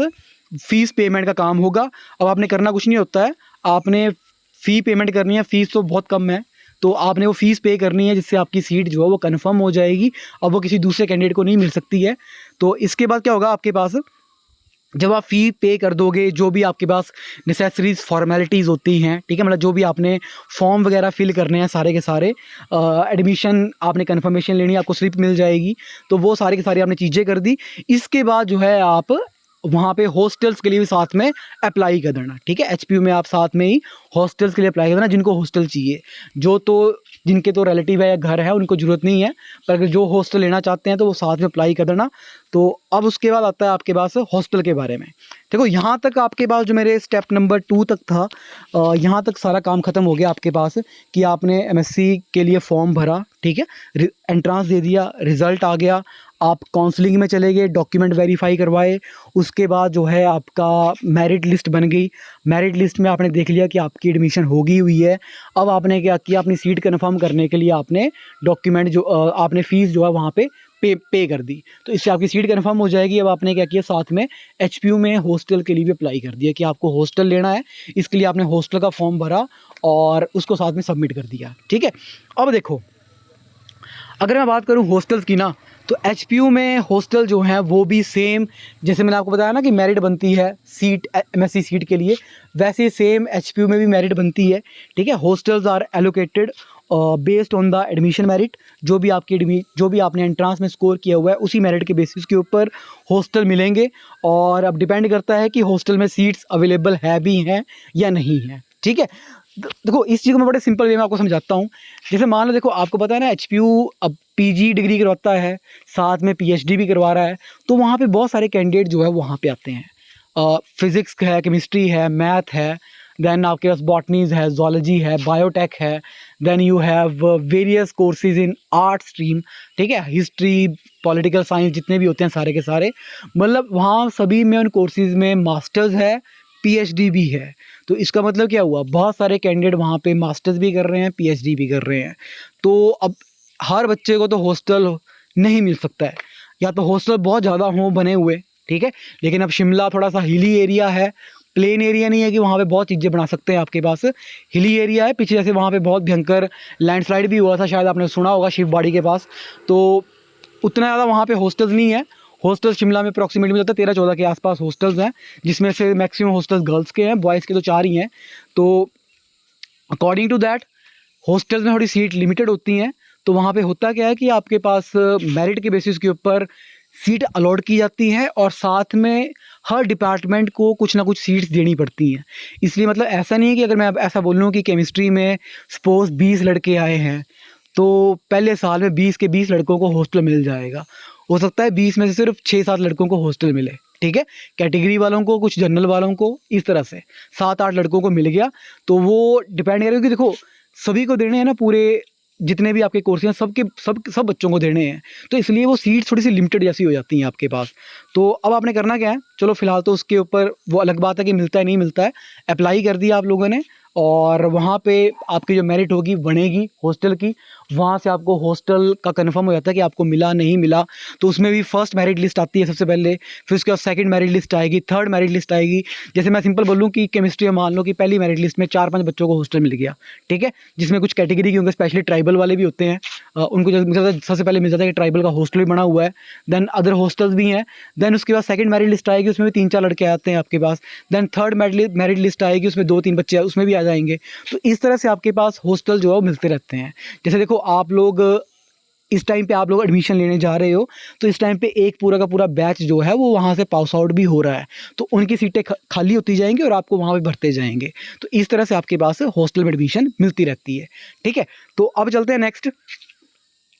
फ़ीस पेमेंट का काम होगा। अब आपने करना कुछ नहीं होता है, आपने फ़ी पेमेंट करनी है, फ़ीस तो बहुत कम है, तो आपने वो फ़ीस पे करनी है जिससे आपकी सीट जो है वो कंफर्म हो जाएगी। अब वो किसी दूसरे कैंडिडेट को नहीं मिल सकती है। तो इसके बाद क्या होगा, आपके पास जब आप फ़ी पे कर दोगे, जो भी आपके पास नेसेसरीज फॉर्मेलिटीज़ होती हैं, ठीक है, मतलब जो भी आपने फॉर्म वगैरह फिल करने हैं सारे के सारे, एडमिशन आपने कन्फर्मेशन लेनी है, आपको स्लिप मिल जाएगी, तो वो सारी की सारी आपने चीज़ें कर दी। इसके बाद जो है आप वहाँ पे हॉस्टल्स के लिए भी साथ में अप्लाई कर देना, ठीक है। एचपीयू में आप साथ में ही हॉस्टल्स के लिए अप्लाई कर देना जिनको हॉस्टल चाहिए। जो तो जिनके तो रिलेटिव है या घर है उनको ज़रूरत नहीं है, पर अगर जो हॉस्टल लेना चाहते हैं तो वो साथ में अप्लाई कर देना। तो अब उसके बाद आता है आपके पास हॉस्टल के बारे में। देखो यहाँ तक आपके पास जो मेरे स्टेप नंबर 2 तक था, यहाँ तक सारा काम ख़त्म हो गया आपके पास कि आपने एमएससी के लिए फॉर्म भरा, ठीक है, एंट्रांस दे दिया, रिज़ल्ट आ गया, आप काउंसलिंग में चले गए, डॉक्यूमेंट वेरीफाई करवाए, उसके बाद जो है आपका मेरिट लिस्ट बन गई। मेरिट लिस्ट में आपने देख लिया कि आपकी एडमिशन हो गई हुई है। अब आपने क्या किया, अपनी सीट कन्फर्म करने के लिए आपने डॉक्यूमेंट जो आपने फ़ीस जो है वहाँ पे पे कर दी, तो इससे आपकी सीट कन्फर्म हो जाएगी। अब आपने क्या किया, साथ में एचपीयू में हॉस्टल के लिए भी अप्लाई कर दिया कि आपको हॉस्टल लेना है, इसके लिए आपने हॉस्टल का फॉर्म भरा और उसको साथ में सबमिट कर दिया, ठीक है। अब देखो, अगर मैं बात करूं हॉस्टल्स की ना, तो एचपीयू में हॉस्टल जो हैं वो भी सेम, जैसे मैंने आपको बताया ना कि मेरिट बनती है सीट एमएससी सीट के लिए, वैसे सेम एचपीयू में भी मेरिट बनती है, ठीक है। Hostels are allocated based on the admission merit, जो भी आपने एंट्रांस में स्कोर किया हुआ है उसी मेरिट के बेसिस के ऊपर हॉस्टल मिलेंगे। और अब डिपेंड करता है कि हॉस्टल में सीट्स अवेलेबल है भी हैं या नहीं है, ठीक है। देखो इस चीज़ को मैं बड़े सिंपल वे में आपको समझाता हूँ। जैसे मान लो, देखो आपको पता है ना एचपीयू अब पीजी डिग्री करवाता है, साथ में पीएचडी भी करवा रहा है, तो वहाँ पे बहुत सारे कैंडिडेट जो है वहाँ पे आते हैं। फिज़िक्स है, केमिस्ट्री है, मैथ है, देन आपके पास बॉटनीज है, जोलॉजी है, बायोटेक है, then you have various courses in art stream, ठीक है, हिस्ट्री, पॉलिटिकल साइंस, जितने भी होते हैं सारे के सारे, मतलब वहाँ सभी में उन कोर्सेज में मास्टर्स है, पीएचडी भी है। तो इसका मतलब क्या हुआ, बहुत सारे कैंडिडेट वहाँ पे मास्टर्स भी कर रहे हैं, पीएचडी भी कर रहे हैं। तो अब हर बच्चे को तो हॉस्टल नहीं मिल सकता है, या तो हॉस्टल बहुत ज़्यादा हों बने हुए, ठीक है। लेकिन अब शिमला थोड़ा सा हिली एरिया है, प्लेन एरिया नहीं है कि वहाँ पे बहुत चीज़ें बना सकते हैं। आपके पास हिली एरिया है, पीछे जैसे वहाँ पे बहुत भयंकर लैंडस्लाइड भी हुआ था, शायद आपने सुना होगा शिवबाड़ी के पास। तो उतना ज़्यादा वहाँ पे हॉस्टल्स नहीं है। हॉस्टल्स शिमला में अप्रॉक्सीमेटली मुझे लगता है 13-14 के आसपास हॉस्टल्स हैं, जिसमें से मैक्सिमम हॉस्टल्स गर्ल्स के हैं, बॉयज़ के तो 4 ही हैं। तो अकॉर्डिंग टू दैट हॉस्टल्स में थोड़ी सीट लिमिटेड होती हैं। तो वहाँ पे होता क्या है कि आपके पास मेरिट के बेसिस के ऊपर सीट अलॉट की जाती हैं, और साथ में हर डिपार्टमेंट को कुछ ना कुछ सीट्स देनी पड़ती हैं। इसलिए मतलब ऐसा नहीं है कि अगर मैं ऐसा बोल लूँ कि केमिस्ट्री में सपोज़ 20 लड़के आए हैं, तो पहले साल में 20 के 20 लड़कों को हॉस्टल मिल जाएगा। हो सकता है 20 में से सिर्फ 6-7 लड़कों को हॉस्टल मिले, ठीक है। कैटेगरी वालों को, कुछ जनरल वालों को, इस तरह से 7-8 लड़कों को मिल गया। तो वो डिपेंड करेगा कि देखो सभी को देने हैं ना, पूरे जितने भी आपके कोर्स हैं सब बच्चों को देने हैं, तो इसलिए वो सीट थोड़ी सी लिमिटेड जैसी हो जाती हैं आपके पास। तो अब आपने करना क्या है, चलो फिलहाल तो उसके ऊपर वो अलग बात है कि मिलता है नहीं मिलता है, अप्लाई कर दिया आप लोगों ने, और वहाँ पे आपकी जो मेरिट होगी बनेगी हॉस्टल की, वहाँ से आपको हॉस्टल का कंफर्म हो जाता है कि आपको मिला नहीं मिला। तो उसमें भी फर्स्ट मेरिट लिस्ट आती है सबसे पहले, फिर उसके बाद सेकंड मेरिट लिस्ट आएगी, थर्ड मेरिट लिस्ट आएगी। जैसे मैं सिंपल बोलूँ कि केमिस्ट्री में मान लो कि पहली मेरिट लिस्ट में 4-5 बच्चों को हॉस्टल मिल गया, ठीक है, जिसमें कुछ कैटेगरी के होंगे, स्पेशली ट्राइबल वाले भी होते हैं, उनको सबसे पहले मिल जाता है कि ट्राइबल का हॉस्टल भी बना हुआ है, देन अदर हॉस्टल्स भी हैं। देन उसके बाद सेकंड मेरिट लिस्ट आएगी, उसमें भी 3-4 लड़के आते हैं आपके पास। देन थर्ड मेरिट लिस्ट आएगी, उसमें 2-3 बच्चे उसमें भी आ जाएंगे। तो इस तरह से आपके पास हॉस्टल जो है वो मिलते रहते हैं। जैसे देखो आप लोग इस टाइम पे आप लोग एडमिशन लेने जा रहे हो, तो इस टाइम पे एक पूरा का पूरा बैच जो है वो वहाँ से पास आउट भी हो रहा है, तो उनकी सीटें खाली होती जाएंगी और आपको वहाँ पे भरते जाएंगे। तो इस तरह से आपके पास हॉस्टल में एडमिशन मिलती रहती है, ठीक है। तो अब चलते हैं नेक्स्ट,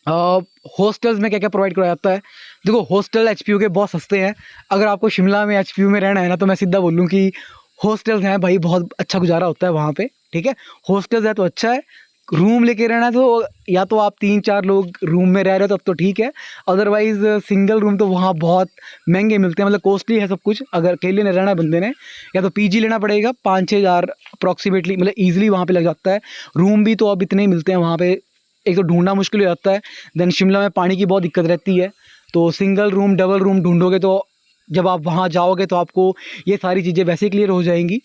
हॉस्टल्स में क्या क्या प्रोवाइड कराया जाता है। देखो हॉस्टल एचपीयू के बहुत सस्ते हैं। अगर आपको शिमला में एचपीयू में रहना है ना, तो मैं सीधा बोलूँ कि हॉस्टल्स हैं भाई, बहुत अच्छा गुजारा होता है वहाँ पे, ठीक है। हॉस्टल्स है तो अच्छा है। रूम लेके रहना है तो या तो आप 3-4 लोग रूम में रह रहे हो तो अब तो ठीक है, अदरवाइज़ सिंगल रूम तो वहाँ बहुत महंगे मिलते हैं, मतलब कॉस्टली है सब कुछ। अगर अकेले ने रहना है बंदे ने, या तो पीजी लेना पड़ेगा, 5-6 हज़ार अप्रॉक्सीमेटली, मतलब ईजिली वहाँ पे लग जाता है। रूम भी तो अब इतने ही मिलते हैं वहाँ पे, एक तो ढूंढना मुश्किल हो जाता है। देन शिमला में पानी की बहुत दिक्कत रहती है, तो सिंगल रूम डबल रूम ढूंढोगे तो जब आप वहाँ जाओगे तो आपको ये सारी चीज़ें वैसे ही क्लियर हो जाएंगी।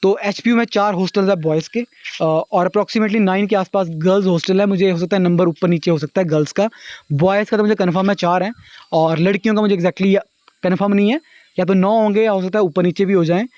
तो एचपीयू में 4 हॉस्टल्स है बॉयज़ के, और अप्रॉक्सीमेटली 9 के आसपास गर्ल्स हॉस्टल है। मुझे हो सकता है नंबर ऊपर नीचे हो सकता है गर्ल्स का, बॉयज़ का तो मुझे कन्फर्म है 4 हैं, और लड़कियों का मुझे एग्जैक्टली कन्फर्म नहीं है, या तो 9 होंगे या हो सकता है ऊपर नीचे भी हो जाएँ।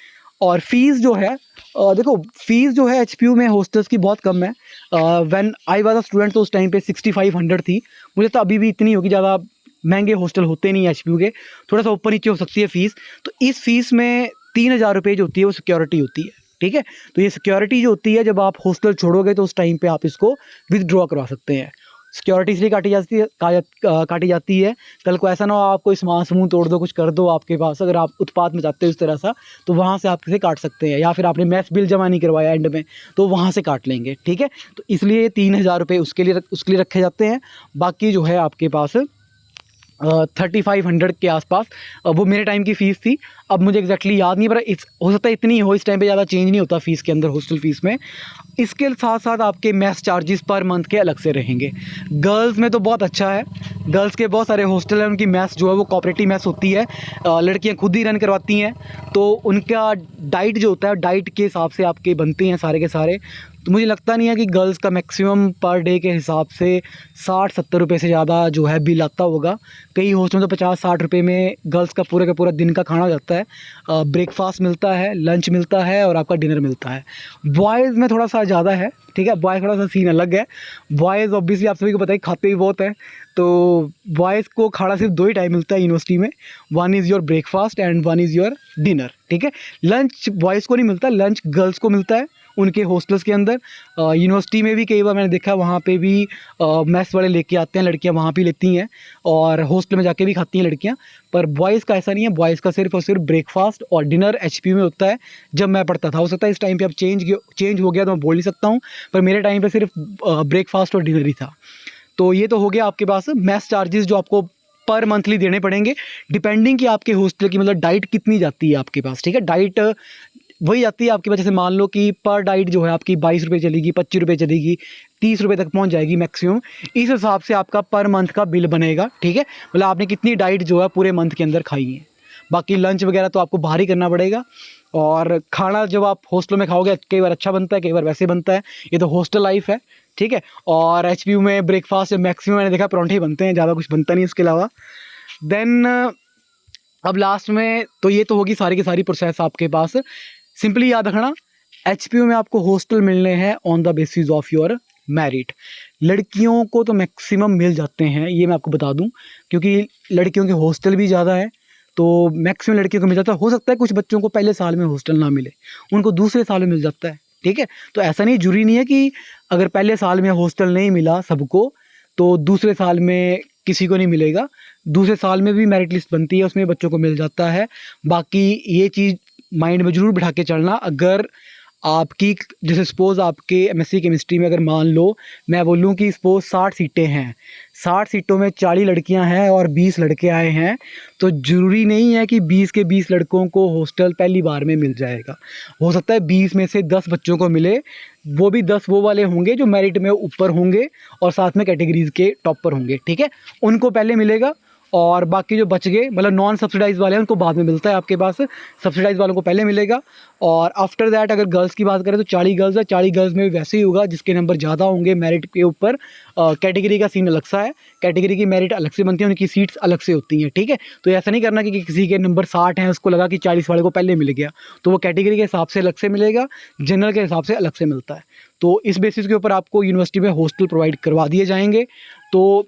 और फीस जो है, देखो फीस जो है एचपीयू में हॉस्टल्स की बहुत कम है। When I was a student तो उस टाइम पे 6500 थी, मुझे तो अभी भी इतनी होगी, ज़्यादा महंगे हॉस्टल होते नहीं एचपीयू के, थोड़ा सा ऊपर नीचे हो सकती है फ़ीस। तो इस फीस में 3000 रुपये जो होती है वो सिक्योरिटी होती है, ठीक है। तो ये सिक्योरिटी जो होती है, जब आप हॉस्टल छोड़ोगे तो उस टाइम पे आप इसको विथड्रॉ करवा सकते हैं। सिक्योरिटी इसलिए काटी जाती है, कल को ऐसा ना हो आप कोई सामान समूह तोड़ दो, कुछ कर दो आपके पास, अगर आप उत्पात मचाते हो इस तरह सा, तो वहाँ से आप इसे काट सकते हैं। या फिर आपने मैस बिल जमा नहीं करवाया एंड में, तो वहाँ से काट लेंगे, ठीक है। तो इसलिए 3,000 रुपये उसके लिए रखे जाते हैं। बाकी जो है आपके पास 3500 के आसपास वो मेरे टाइम की फ़ीस थी। अब मुझे एग्जैक्टली याद नहीं, पर हो सकता है इतनी हो, इस टाइम पे ज़्यादा चेंज नहीं होता फ़ीस के अंदर, हॉस्टल फ़ीस में। इसके साथ साथ आपके मेस चार्जेस पर मंथ के अलग से रहेंगे। गर्ल्स में तो बहुत अच्छा है, गर्ल्स के बहुत सारे हॉस्टल हैं, उनकी मेस जो है वो कोऑपरेटिव मेस होती है, लड़कियां खुद ही रन करवाती हैं। तो उनका डाइट जो होता है, डाइट के हिसाब से आपके बनते हैं सारे के सारे। तो मुझे लगता नहीं है कि गर्ल्स का मैक्सिमम पर डे के हिसाब से 60-70 रुपये से ज़्यादा जो है बिल आता होगा। कई हॉस्टल में तो 50-60 रुपये में गर्ल्स का पूरा दिन का खाना हो जाता है। ब्रेकफास्ट मिलता है, लंच मिलता है और आपका डिनर मिलता है। बॉयज़ में थोड़ा सा ज़्यादा है, ठीक है, बॉयज़ थोड़ा सा सीन अलग है। बॉयज़ ऑब्वियसली आप सभी को पता है खाते भी बहुत हैं। तो बॉयज़ को खाना सिर्फ 2 ही टाइम मिलता है यूनिवर्सिटी में, one is your breakfast and one is your dinner, ठीक है। लंच बॉयज़ को नहीं मिलता, लंच गर्ल्स को मिलता है उनके हॉस्टल्स के अंदर। यूनिवर्सिटी में भी कई बार मैंने देखा, वहाँ पे भी मेस वाले लेके आते हैं, लड़कियाँ वहाँ भी लेती हैं और हॉस्टल में जाके भी खाती हैं लड़कियाँ। पर बॉयज़ का ऐसा नहीं है, बॉयज़ का सिर्फ और सिर्फ ब्रेकफास्ट और डिनर एचपीयू में होता है। जब मैं पढ़ता था, हो सकता है इस टाइम पे अब चेंज हो गया तो मैं बोल नहीं सकता हूँ, पर मेरे टाइम पे सिर्फ ब्रेकफास्ट और डिनर ही था। तो ये तो हो गया आपके पास मेस चार्जेस जो आपको पर मंथली देने पड़ेंगे, डिपेंडिंग कि आपके हॉस्टल की मतलब डाइट कितनी जाती है आपके पास, ठीक है। डाइट वही आती है आपके पास, जैसे मान लो कि पर डाइट जो है आपकी 22 रुपये चलेगी, 25 रुपये चलेगी, 30 रुपये तक पहुंच जाएगी मैक्सिमम। इस हिसाब से आपका पर मंथ का बिल बनेगा, ठीक है। मतलब आपने कितनी डाइट जो है पूरे मंथ के अंदर खाई है। बाकी लंच वगैरह तो आपको बाहर ही करना पड़ेगा। और खाना जब आप हॉस्टल में खाओगे, कई बार अच्छा बनता है, कई बार वैसे बनता है, ये तो हॉस्टल लाइफ है, ठीक है। और एचपीयू में ब्रेकफास्ट मैक्सिमम मैंने देखा परांठे ही बनते हैं, ज़्यादा कुछ बनता नहीं इसके अलावा। देन अब लास्ट में तो ये तो होगी सारी की सारी प्रोसेस आपके पास। सिंपली याद रखना, एचपीयू में आपको हॉस्टल मिलने हैं on the basis of your merit. लड़कियों को तो मैक्सिमम मिल जाते हैं, ये मैं आपको बता दूं, क्योंकि लड़कियों के हॉस्टल भी ज़्यादा है, तो मैक्सिमम लड़कियों को मिल जाता है। हो सकता है कुछ बच्चों को पहले साल में हॉस्टल ना मिले, उनको दूसरे साल में मिल जाता है, ठीक है। तो ऐसा नहीं, जरूरी नहीं है कि अगर पहले साल में हॉस्टल नहीं मिला सबको तो दूसरे साल में किसी को नहीं मिलेगा। दूसरे साल में भी मेरिट लिस्ट बनती है, उसमें बच्चों को मिल जाता है। बाकी ये चीज़ माइंड में ज़रूर बिठा के चलना। अगर आपकी जैसे सपोज़ आपके एमएससी केमिस्ट्री में अगर मान लो मैं बोलूँ कि सपोज़ 60 सीटें हैं, 60 सीटों में 40 लड़कियां हैं और 20 लड़के आए हैं, तो ज़रूरी नहीं है कि 20 के 20 लड़कों को हॉस्टल पहली बार में मिल जाएगा। हो सकता है 20 में से 10 बच्चों को मिले, वो भी 10 वो वाले होंगे जो मेरिट में ऊपर होंगे और साथ में कैटेगरीज़ के टॉप पर होंगे, ठीक है, उनको पहले मिलेगा। और बाकी जो बच गए मतलब नॉन सब्सिडाइज वाले हैं उनको बाद में मिलता है आपके पास, सब्सिडाइज वालों को पहले मिलेगा। और आफ्टर दैट अगर गर्ल्स की बात करें तो 40 गर्ल्स है, 40 गर्ल्स में भी वैसे ही होगा, जिसके नंबर ज़्यादा होंगे मेरिट के ऊपर। कैटेगरी का सीन अलग सा है, कैटेगरी की मेरिट अलग से बनती है, उनकी सीट्स अलग से होती हैं, ठीक है। तो ऐसा नहीं करना कि किसी के नंबर 60 हैं उसको लगा कि 40 वाले को पहले मिल गया, तो वो कैटेगरी के हिसाब से अलग से मिलेगा, जनरल के हिसाब से अलग से मिलता है। तो इस बेसिस के ऊपर आपको यूनिवर्सिटी में हॉस्टल प्रोवाइड करवा दिए जाएंगे। तो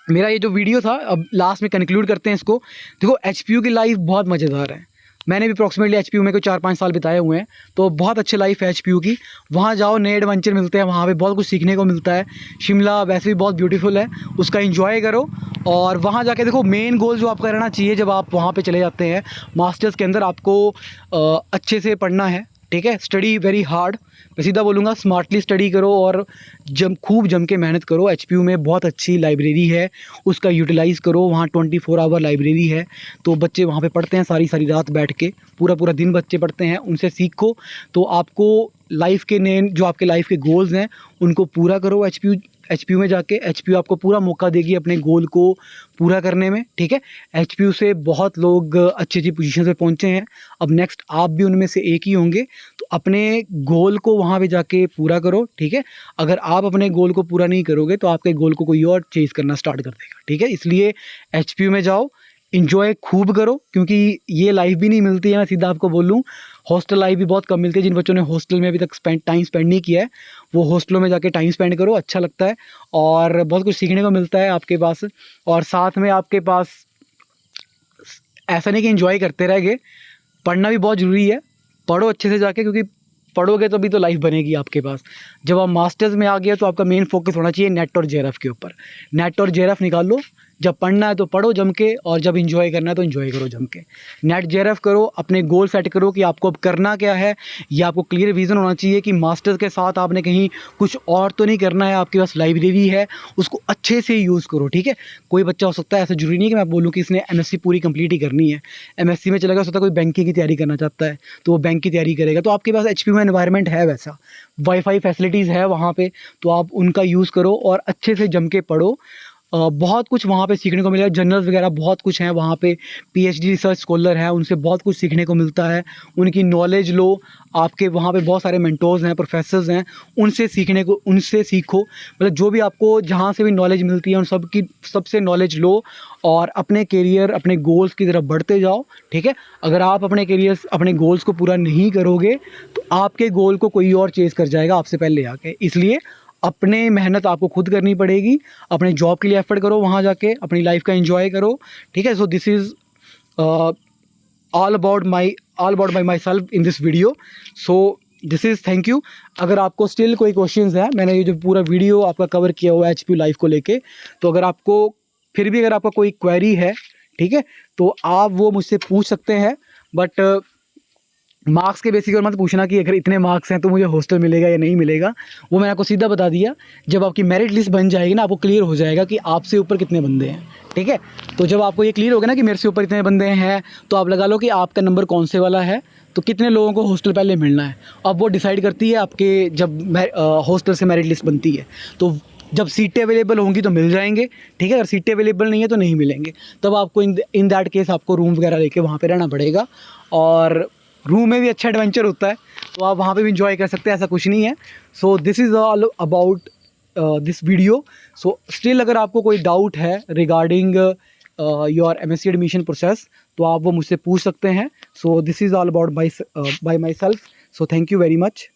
मेरा ये जो वीडियो था, अब लास्ट में कंक्लूड करते हैं इसको। देखो, एचपीयू की लाइफ बहुत मज़ेदार है। मैंने भी अप्रॉक्सीमेटली एचपीयू में कोई 4-5 साल बिताए हुए हैं, तो बहुत अच्छी लाइफ है एचपीयू की। वहाँ जाओ, नए एडवेंचर मिलते हैं, वहाँ पे बहुत कुछ सीखने को मिलता है। शिमला वैसे भी बहुत ब्यूटीफुल है, उसका एंजॉय करो। और वहाँ जाके देखो, मेन गोल जो आपका रहना चाहिए जब आप वहाँ पे चले जाते हैं मास्टर्स के अंदर, आपको अच्छे से पढ़ना है, ठीक है। स्टडी वेरी हार्ड, मैं सीधा बोलूँगा, स्मार्टली स्टडी करो और खूब जम के मेहनत करो। एचपीयू में बहुत अच्छी लाइब्रेरी है, उसका यूटिलाइज़ करो। वहाँ 24 आवर लाइब्रेरी है, तो बच्चे वहाँ पे पढ़ते हैं सारी सारी रात बैठ के, पूरा दिन बच्चे पढ़ते हैं, उनसे सीखो। तो आपको लाइफ के नए जो आपके लाइफ के गोल्स हैं उनको पूरा करो एचपीयू में जाके। एचपीयू आपको पूरा मौका देगी अपने गोल को पूरा करने में, ठीक है। एचपीयू से बहुत लोग अच्छी अच्छी पोजीशन पे पहुंचे हैं, अब नेक्स्ट आप भी उनमें से एक ही होंगे। तो अपने गोल को वहाँ पे जाके पूरा करो, ठीक है। अगर आप अपने गोल को पूरा नहीं करोगे तो आपके गोल को कोई और चेज़ करना स्टार्ट कर देगा, ठीक है। इसलिए एचपीयू में जाओ, इंजॉय खूब करो, क्योंकि ये लाइफ भी नहीं मिलती है। मैं सीधा आपको बोलूँ, हॉस्टल लाइफ भी बहुत कम मिलती है। जिन बच्चों ने हॉस्टल में अभी तक टाइम स्पेंड नहीं किया है, वो हॉस्टलों में जाके टाइम स्पेंड करो, अच्छा लगता है और बहुत कुछ सीखने को मिलता है आपके पास। और साथ में आपके पास ऐसा नहीं कि एंजॉय करते रह गए, पढ़ना भी बहुत ज़रूरी है। पढ़ो अच्छे से जाके, क्योंकि पढ़ोगे तभी तो लाइफ बनेगी आपके पास। जब आप मास्टर्स में आ गए तो आपका मेन फोकस होना चाहिए नेट और जेआरएफ के ऊपर। नेट और जेआरएफ निकाल लो, जब पढ़ना है तो पढ़ो जम के, और जब इंजॉय करना है तो इंजॉय करो जम के। नेट जेआरएफ करो, अपने गोल सेट करो कि आपको अब करना क्या है। ये आपको क्लियर विज़न होना चाहिए कि मास्टर्स के साथ आपने कहीं कुछ और तो नहीं करना है। आपके पास लाइब्रेरी है, उसको अच्छे से यूज़ करो, ठीक है। कोई बच्चा हो सकता है, ऐसा जरूरी नहीं कि मैं बोलूँ कि इसने एमएससी पूरी कंप्लीट ही करनी है। एमएससी में चला गया, हो सकता है कोई बैंकिंग की तैयारी करना चाहता है तो वो बैंक की तैयारी करेगा, तो आपके पास एचपी में एनवायरनमेंट है, वैसा वाईफाई फैसिलिटीज़ है वहाँ पे, तो आप उनका यूज़ करो और अच्छे से जम के पढ़ो। बहुत कुछ वहाँ पे सीखने को मिलेगा, जर्नल्स वगैरह बहुत कुछ हैं वहाँ पे। पीएचडी रिसर्च स्कॉलर हैं, उनसे बहुत कुछ सीखने को मिलता है, उनकी नॉलेज लो। आपके वहाँ पे बहुत सारे मेंटोर्स हैं, प्रोफेसर्स हैं, उनसे सीखो। मतलब जो भी आपको जहाँ से भी नॉलेज मिलती है उन सबसे नॉलेज लो और अपने करियर, अपने गोल्स की तरफ बढ़ते जाओ, ठीक है। अगर आप अपने गोल्स को पूरा नहीं करोगे तो आपके गोल को कोई और चेज़ कर जाएगा आपसे पहले आके। इसलिए अपने मेहनत आपको खुद करनी पड़ेगी। अपने जॉब के लिए एफर्ट करो, वहाँ जाके अपनी लाइफ का एंजॉय करो, ठीक है। So this is all about my self in this video. So this is thank you. अगर आपको स्टिल कोई क्वेश्चंस है, मैंने ये जो पूरा वीडियो आपका कवर किया हुआ है एचपी लाइफ को लेके, तो अगर आपका कोई क्वेरी है, ठीक है, तो आप वो मुझसे पूछ सकते हैं। बट मार्क्स के बेसिस पर मत पूछना कि अगर इतने मार्क्स हैं तो मुझे हॉस्टल मिलेगा या नहीं मिलेगा। वो मैंने आपको सीधा बता दिया। जब आपकी मेरिट लिस्ट बन जाएगी ना, आपको क्लियर हो जाएगा कि आपसे ऊपर कितने बंदे हैं, ठीक है। तो जब आपको ये क्लियर होगा ना कि मेरे से ऊपर इतने बंदे हैं, तो आप लगा लो कि आपका नंबर कौन से वाला है, तो कितने लोगों को हॉस्टल पहले मिलना है। अब वो डिसाइड करती है आपके जब हॉस्टल से मेरिट लिस्ट बनती है, तो जब सीटें अवेलेबल होंगी तो मिल जाएंगे, ठीक है। अगर सीटें अवेलेबल नहीं है तो नहीं मिलेंगे, तब आपको इन दैट केस आपको रूम वगैरह लेके वहाँ पे रहना पड़ेगा। और रूम में भी अच्छा एडवेंचर होता है, तो आप वहाँ पे भी इंजॉय कर सकते हैं, ऐसा कुछ नहीं है। So this is all about this video. So still अगर आपको कोई डाउट है regarding your MSc admission process, तो आप वो मुझसे पूछ सकते हैं। So this is all about by my self. So thank you very much.